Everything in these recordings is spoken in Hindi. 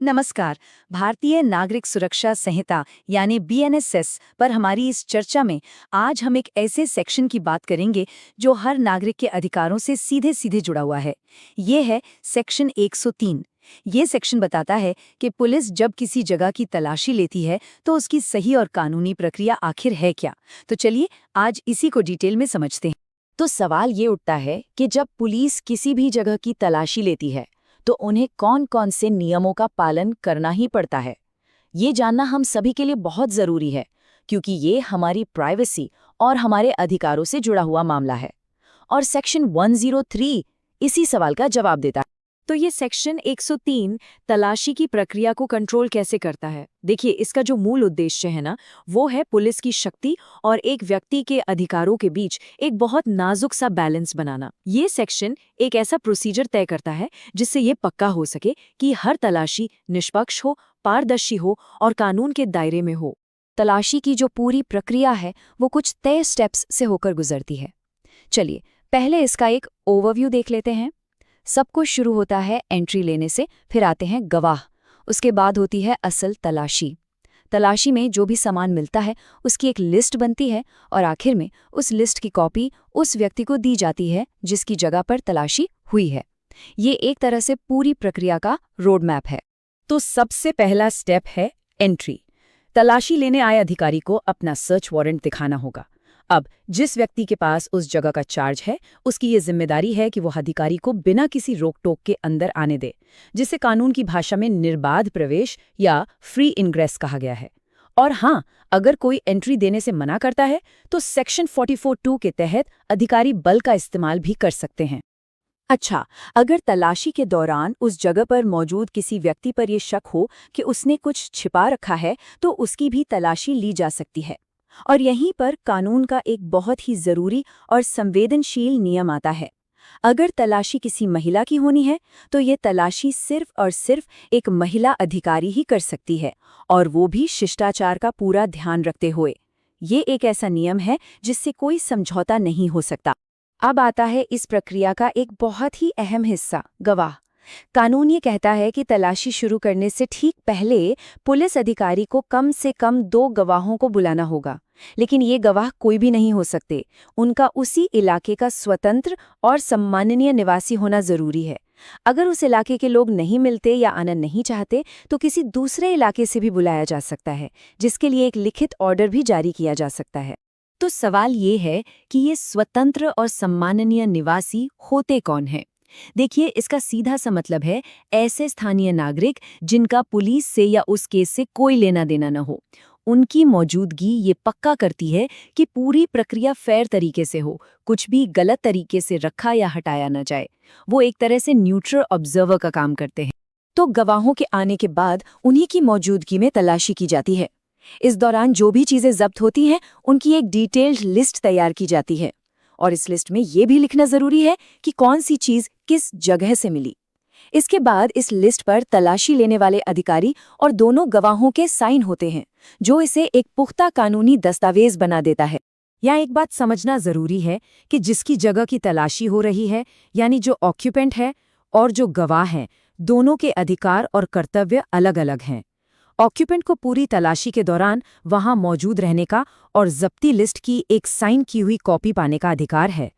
नमस्कार। भारतीय नागरिक सुरक्षा संहिता यानी बीएनएसएस पर हमारी इस चर्चा में आज हम एक ऐसे सेक्शन की बात करेंगे जो हर नागरिक के अधिकारों से सीधे सीधे जुड़ा हुआ है। ये है सेक्शन 103। ये सेक्शन बताता है कि पुलिस जब किसी जगह की तलाशी लेती है तो उसकी सही और कानूनी प्रक्रिया आखिर है क्या। तो चलिए आज इसी को डिटेल में समझते हैं। तो सवाल ये उठता है कि जब पुलिस किसी भी जगह की तलाशी लेती है तो उन्हें कौन-कौन से नियमों का पालन करना ही पड़ता है। ये जानना हम सभी के लिए बहुत ज़रूरी है, क्योंकि ये हमारी प्राइवेसी और हमारे अधिकारों से जुड़ा हुआ मामला है। और सेक्शन 103 इसी सवाल का जवाब देता है। तो ये सेक्शन 103 तलाशी की प्रक्रिया को कंट्रोल कैसे करता है। देखिए, इसका जो मूल उद्देश्य है ना, वो है पुलिस की शक्ति और एक व्यक्ति के अधिकारों के बीच एक बहुत नाजुक सा बैलेंस बनाना। ये सेक्शन एक ऐसा प्रोसीजर तय करता है जिससे ये पक्का हो सके कि हर तलाशी निष्पक्ष हो, पारदर्शी हो और कानून के दायरे में हो। तलाशी की जो पूरी प्रक्रिया है वो कुछ तय स्टेप्स से होकर गुजरती है। चलिए पहले इसका एक ओवरव्यू देख लेते हैं। सब कुछ शुरू होता है एंट्री लेने से, फिर आते हैं गवाह, उसके बाद होती है असल तलाशी। तलाशी में जो भी सामान मिलता है उसकी एक लिस्ट बनती है और आखिर में उस लिस्ट की कॉपी उस व्यक्ति को दी जाती है जिसकी जगह पर तलाशी हुई है। ये एक तरह से पूरी प्रक्रिया का रोड मैप है। तो सबसे पहला स्टेप है एंट्री। तलाशी लेने आए अधिकारी को अपना सर्च वारंट दिखाना होगा। अब जिस व्यक्ति के पास उस जगह का चार्ज है, उसकी ये जिम्मेदारी है कि वो अधिकारी को बिना किसी रोक टोक के अंदर आने दे, जिसे कानून की भाषा में निर्बाध प्रवेश या फ्री इनग्रेस कहा गया है। और हाँ, अगर कोई एंट्री देने से मना करता है तो सेक्शन 44(2) के तहत अधिकारी बल का इस्तेमाल भी कर सकते हैं। अच्छा, अगर तलाशी के दौरान उस जगह पर मौजूद किसी व्यक्ति पर यह शक हो कि उसने कुछ छिपा रखा है तो उसकी भी तलाशी ली जा सकती है। और यहीं पर कानून का एक बहुत ही जरूरी और संवेदनशील नियम आता है। अगर तलाशी किसी महिला की होनी है तो ये तलाशी सिर्फ और सिर्फ एक महिला अधिकारी ही कर सकती है, और वो भी शिष्टाचार का पूरा ध्यान रखते हुए। ये एक ऐसा नियम है जिससे कोई समझौता नहीं हो सकता। अब आता है इस प्रक्रिया का एक बहुत ही अहम हिस्सा, गवाह। कानून ये कहता है कि तलाशी शुरू करने से ठीक पहले पुलिस अधिकारी को कम से कम 2 गवाहों को बुलाना होगा, लेकिन ये गवाह कोई भी नहीं हो सकते। उनका उसी इलाके का स्वतंत्र और सम्माननीय निवासी होना जरूरी है। अगर उस इलाके के लोग नहीं मिलते या आना नहीं चाहते तो किसी दूसरे इलाके से भी बुलाया जा सकता है, जिसके लिए एक लिखित ऑर्डर भी जारी किया जा सकता है। तो सवाल ये है कि ये स्वतंत्र और सम्माननीय निवासी होते कौन हैं? देखिए, इसका सीधा सा मतलब है ऐसे स्थानीय नागरिक जिनका पुलिस से या उस केस से कोई लेना देना न हो। उनकी मौजूदगी ये पक्का करती है कि पूरी प्रक्रिया फेयर तरीके से हो, कुछ भी गलत तरीके से रखा या हटाया न जाए। वो एक तरह से न्यूट्रल ऑब्जर्वर का काम करते हैं। तो गवाहों के आने के बाद उन्हीं की मौजूदगी में तलाशी की जाती है। इस दौरान जो भी चीजें जब्त होती हैं उनकी एक डिटेल्ड लिस्ट तैयार की जाती है, और इस लिस्ट में ये भी लिखना जरूरी है कि कौन सी चीज किस जगह से मिली। इसके बाद इस लिस्ट पर तलाशी लेने वाले अधिकारी और दोनों गवाहों के साइन होते हैं, जो इसे एक पुख्ता कानूनी दस्तावेज बना देता है। यहाँ एक बात समझना जरूरी है कि जिसकी जगह की तलाशी हो रही है, यानी जो ऑक्यूपेंट है और जो गवाह है, दोनों के अधिकार और कर्तव्य अलग अलग हैं। ऑक्यूपेंट को पूरी तलाशी के दौरान वहां मौजूद रहने का और जब्ती लिस्ट की एक साइन की हुई कॉपी पाने का अधिकार है।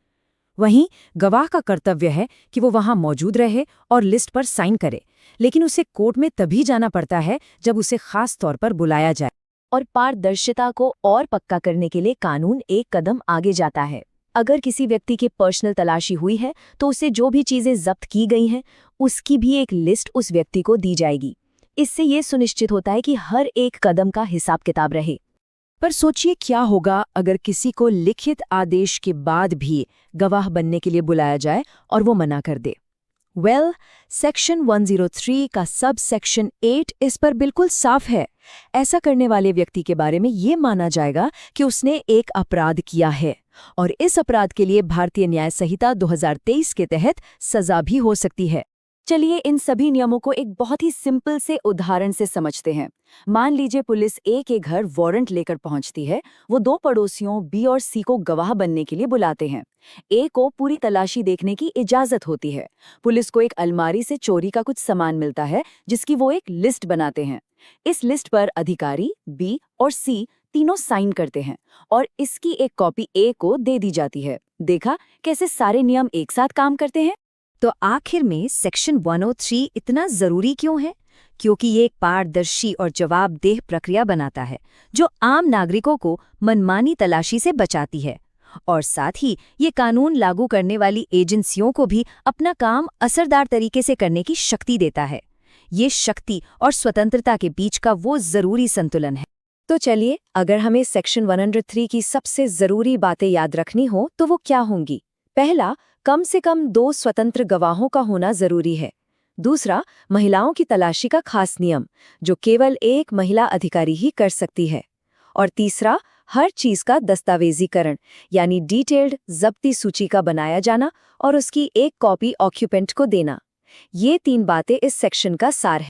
वहीं गवाह का कर्तव्य है कि वो वहां मौजूद रहे और लिस्ट पर साइन करे, लेकिन उसे कोर्ट में तभी जाना पड़ता है जब उसे खास तौर पर बुलाया जाए। और पारदर्शिता को और पक्का करने के लिए कानून एक कदम आगे जाता है। अगर किसी व्यक्ति की पर्सनल तलाशी हुई है तो उसे जो भी चीजें जब्त की गई हैं उसकी भी एक लिस्ट उस व्यक्ति को दी जाएगी। इससे ये सुनिश्चित होता है कि हर एक कदम का हिसाब किताब रहे। पर सोचिए क्या होगा अगर किसी को लिखित आदेश के बाद भी गवाह बनने के लिए बुलाया जाए और वो मना कर दे। सेक्शन 103 का सब सेक्शन 8 इस पर बिल्कुल साफ है। ऐसा करने वाले व्यक्ति के बारे में ये माना जाएगा कि उसने एक अपराध किया है, और इस अपराध के लिए भारतीय न्याय संहिता 2023 के तहत सजा भी हो सकती है। चलिए इन सभी नियमों को एक बहुत ही सिंपल से उदाहरण से समझते हैं। मान लीजिए पुलिस ए के घर वारंट लेकर पहुंचती है। वो दो पड़ोसियों बी और सी को गवाह बनने के लिए बुलाते हैं। ए को पूरी तलाशी देखने की इजाजत होती है। पुलिस को एक अलमारी से चोरी का कुछ सामान मिलता है जिसकी वो एक लिस्ट बनाते हैं। इस लिस्ट पर अधिकारी बी और सी तीनों साइन करते हैं और इसकी एक कॉपी ए को दे दी जाती है। देखा कैसे सारे नियम एक साथ काम करते हैं? तो आखिर में सेक्शन 103 इतना जरूरी क्यों है? क्योंकि ये एक पारदर्शी और जवाबदेह प्रक्रिया बनाता है जो आम नागरिकों को मनमानी तलाशी से बचाती है, और साथ ही ये कानून लागू करने वाली एजेंसियों को भी अपना काम असरदार तरीके से करने की शक्ति देता है। ये शक्ति और स्वतंत्रता के बीच का वो जरूरी संतुलन है। तो चलिए, अगर हमें सेक्शन 103 की सबसे जरूरी बातें याद रखनी हो तो वो क्या होंगी? पहला, कम से कम 2 स्वतंत्र गवाहों का होना जरूरी है। दूसरा, महिलाओं की तलाशी का खास नियम जो केवल एक महिला अधिकारी ही कर सकती है। और तीसरा, हर चीज का दस्तावेजीकरण यानी डिटेल्ड जब्ती सूची का बनाया जाना और उसकी एक कॉपी ऑक्यूपेंट को देना। ये 3 बातें इस सेक्शन का सार है।